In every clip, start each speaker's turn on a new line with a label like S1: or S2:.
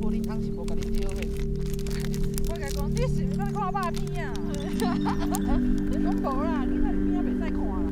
S1: 无你翁是无甲你招的。我甲讲，你是毋是在看肉片啊？讲无啦，你那片仔袂使看啦。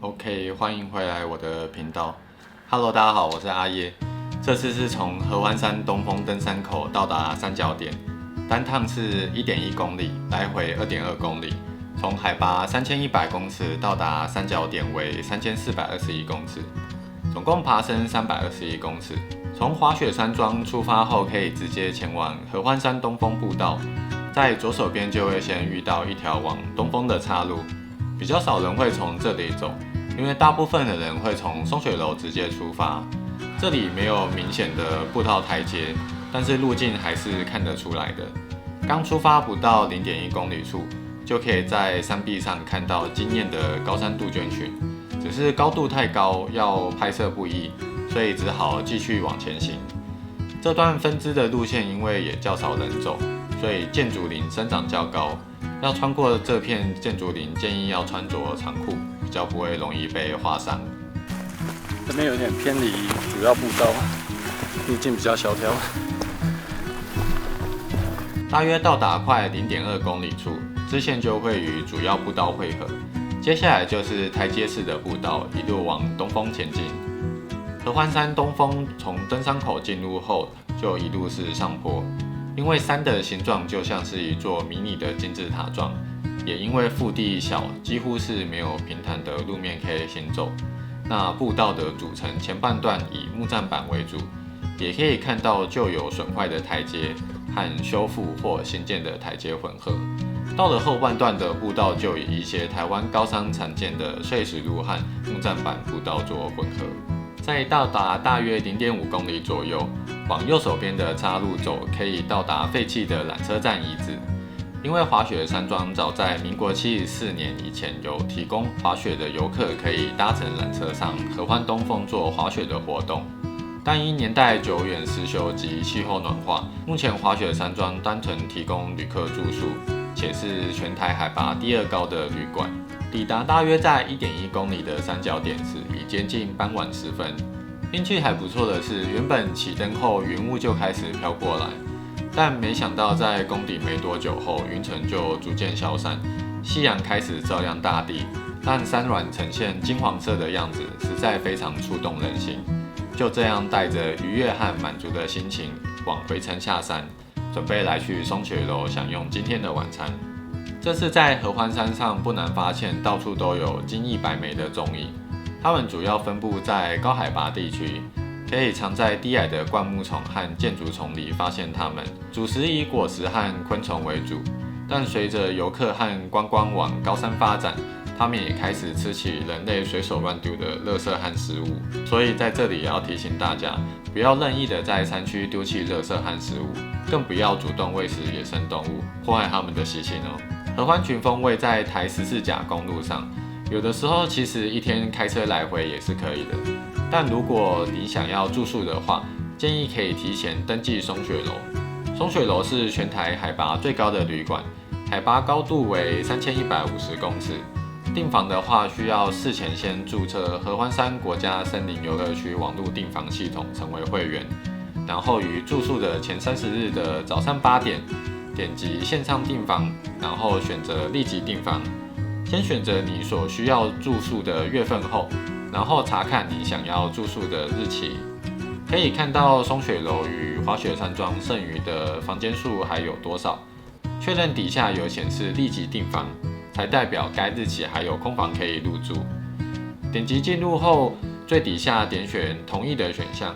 S2: OK， 欢迎回来我的频道。Hello， 大家好，我是阿叶。这次是从合欢山东峰登山口到达三角点，单趟是 1.1 公里，来回 2.2 公里。从海拔3100公尺到达三角点为3421公尺，总共爬升321公尺。从滑雪山庄出发后，可以直接前往合欢山东峰步道，在左手边就会先遇到一条往东峰的岔路，比较少人会从这里走。因为大部分的人会从松雪楼直接出发，这里没有明显的步道台阶，但是路径还是看得出来的。刚出发不到 0.1 公里处，就可以在山壁上看到惊艳的高山杜鹃群，只是高度太高，要拍摄不易，所以只好继续往前行。这段分支的路线因为也较少人走，所以箭竹林生长较高，要穿过这片箭竹林，建议要穿着长裤，比较不会容易被划伤。
S3: 这边有点偏离主要步道，路径比较萧条。
S2: 大约到达快 0.2 公里处，支线就会与主要步道汇合，接下来就是台阶式的步道，一路往东峰前进。合欢山东峰从登山口进入后，就一路是上坡。因为山的形状就像是一座迷你的金字塔状，也因为腹地小，几乎是没有平坦的路面可以行走。那步道的组成前半段以木栈板为主，也可以看到旧有损坏的台阶和修复或新建的台阶混合。到了后半段的步道，就以一些台湾高山常见的碎石路和木栈板步道做混合。在到达大约 0.5 公里左右，往右手边的岔路走，可以到达废弃的缆车站遗址。因为滑雪山庄早在民国74年以前有提供滑雪的游客可以搭乘缆车上合欢东峰做滑雪的活动，但因年代久远失修及气候暖化，目前滑雪山庄单纯提供旅客住宿，且是全台海拔第2高的旅馆。抵达大约在 1.1 公里的三角点时，已接近傍晚时分。运气还不错的是，原本起灯后云雾就开始飘过来，但没想到在攻顶没多久后，云层就逐渐消散，夕阳开始照亮大地，让山峦呈现金黄色的样子，实在非常触动人心。就这样带着愉悦和满足的心情往回程下山，准备来去松雪楼享用今天的晚餐。这次在合欢山上不难发现，到处都有金翼白眉的踪影。它们主要分布在高海拔地区，可以常在低矮的灌木丛和箭竹丛里发现它们。主食以果实和昆虫为主，但随着游客和观光往高山发展，它们也开始吃起人类随手乱丢的垃圾和食物。所以在这里也要提醒大家，不要任意的在山区丢弃垃圾和食物，更不要主动喂食野生动物，破坏它们的习性哦。合欢群峰位在台14甲公路上，有的时候其实一天开车来回也是可以的。但如果你想要住宿的话，建议可以提前登记松雪楼。松雪楼是全台海拔最高的旅馆，海拔高度为3150公尺。订房的话，需要事前先注册合欢山国家森林游乐区网络订房系统，成为会员，然后于住宿的前30日的早上8点。点击线上订房，然后选择立即订房。先选择你所需要住宿的月份后，然后查看你想要住宿的日期。可以看到松雪楼与滑雪山庄剩余的房间数还有多少，确认底下有显示立即订房，才代表该日期还有空房可以入住。点击进入后，最底下点选同意的选项，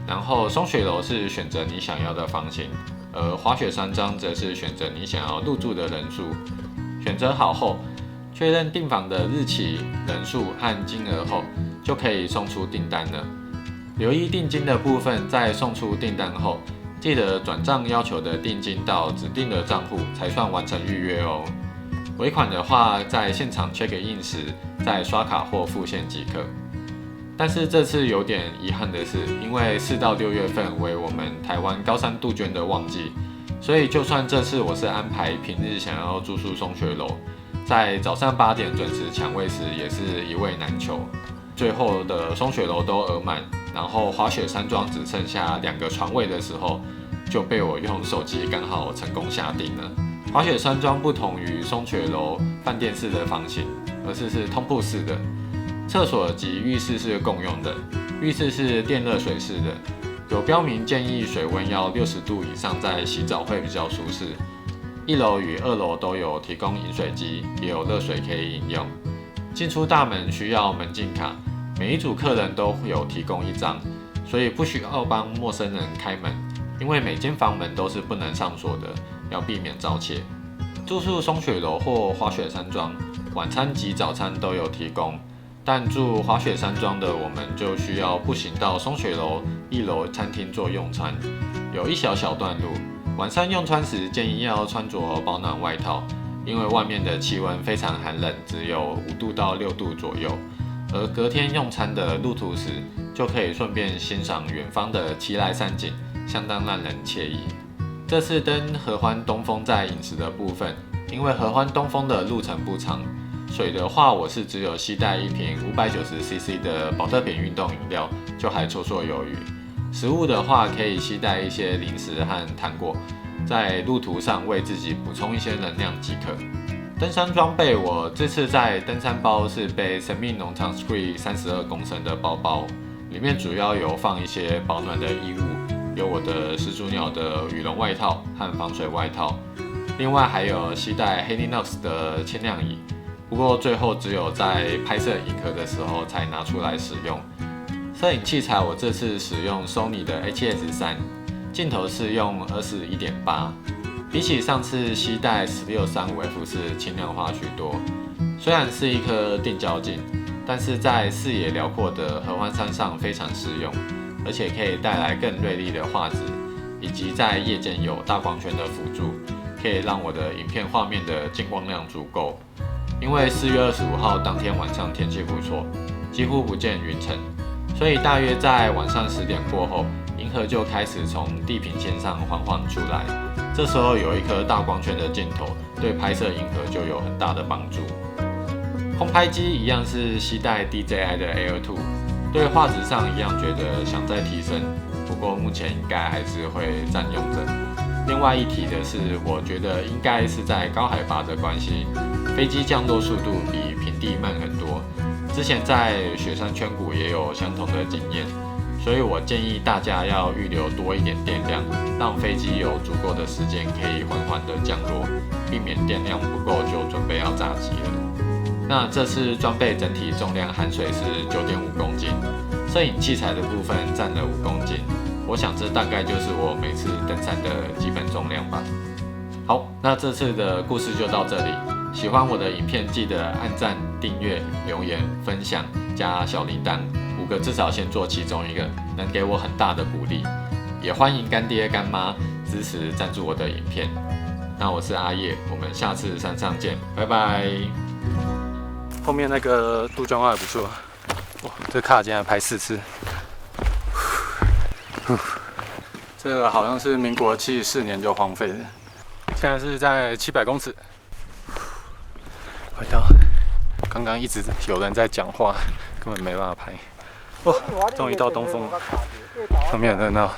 S2: 然后松雪楼是选择你想要的房型，而滑雪山庄则是选择你想要入住的人数。选择好后，确认订房的日期、人数和金额后，就可以送出订单了。留意定金的部分，在送出订单后，记得转账要求的定金到指定的账户才算完成预约哦。尾款的话，在现场 check in 时再刷卡或付现即可。但是这次有点遗憾的是，因为4到6月份为我们台湾高山杜鹃的旺季，所以就算这次我是安排平日想要住宿松雪楼，在早上8点准时抢位时也是一位难求。最后的松雪楼都额满，然后滑雪山庄只剩下2个床位的时候，就被我用手机刚好成功下定了。滑雪山庄不同于松雪楼饭店式的房型，而是通铺式的。厕所及浴室是共用的，浴室是电热水式的，有标明建议水温要60度以上再洗澡会比较舒适。1楼与2楼都有提供饮水机，也有热水可以饮用。进出大门需要门禁卡，每一组客人都有提供1张，所以不需要帮陌生人开门，因为每间房门都是不能上锁的，要避免盗窃。住宿松雪楼或滑雪山庄，晚餐及早餐都有提供。但住滑雪山庄的我们就需要步行到松雪楼1楼餐厅做用餐，有一小段路。晚上用餐时建议要穿着保暖外套，因为外面的气温非常寒冷，只有5度到6度左右。而隔天用餐的路途时，就可以顺便欣赏远方的奇来山景，相当让人惬意。这次登合欢东峰在饮食的部分，因为合欢东峰的路程不长。水的话，我是只有携带1瓶590cc 的保特瓶运动饮料，就还绰绰有余。食物的话，可以携带一些零食和糖果，在路途上为自己补充一些能量即可。登山装备，我这次在登山包是背神秘农场 Scree 32公升的包包，里面主要有放一些保暖的衣物，有我的始祖鸟的羽绒外套和防水外套，另外还有携带 Helinox 的轻量椅。不过最后只有在拍摄银河的时候才拿出来使用。摄影器材我这次使用 Sony 的 A7S3， 镜头是用21.8，比起上次携带16-35F 是轻量化许多。虽然是一颗定焦镜，但是在视野辽阔的合欢山上非常适用，而且可以带来更锐利的画质，以及在夜间有大光圈的辅助，可以让我的影片画面的进光量足够。因为4月25号当天晚上天气不错，几乎不见云层，所以大约在晚上10点过后，银河就开始从地平线上缓缓出来。这时候有一颗大光圈的镜头，对拍摄银河就有很大的帮助。空拍机一样是携带 DJI 的 Air 2，对画质上一样觉得想再提升，不过目前应该还是会占用着。另外一提的是，我觉得应该是在高海拔的关系，飞机降落速度比平地慢很多。之前在雪山圈谷也有相同的经验，所以我建议大家要预留多一点电量，让飞机有足够的时间可以缓缓的降落，避免电量不够就准备要炸机了。那这次装备整体重量含水是9.5公斤，摄影器材的部分占了5公斤。我想这大概就是我每次登山的基本重量吧。好，那这次的故事就到这里。喜欢我的影片，记得按赞、订阅、留言、分享、加小铃铛，5个至少先做其中1个，能给我很大的鼓励。也欢迎干爹干妈支持赞助我的影片。那我是阿叶，我们下次山上见，拜拜。
S3: 后面那个杜鹃花还不错，哇，这卡竟然拍4次。这个好像是民国74年就荒废了，现在是在700公尺。回到刚刚一直有人在讲话，根本没办法拍。哦，终于到东峰了，上面很热闹。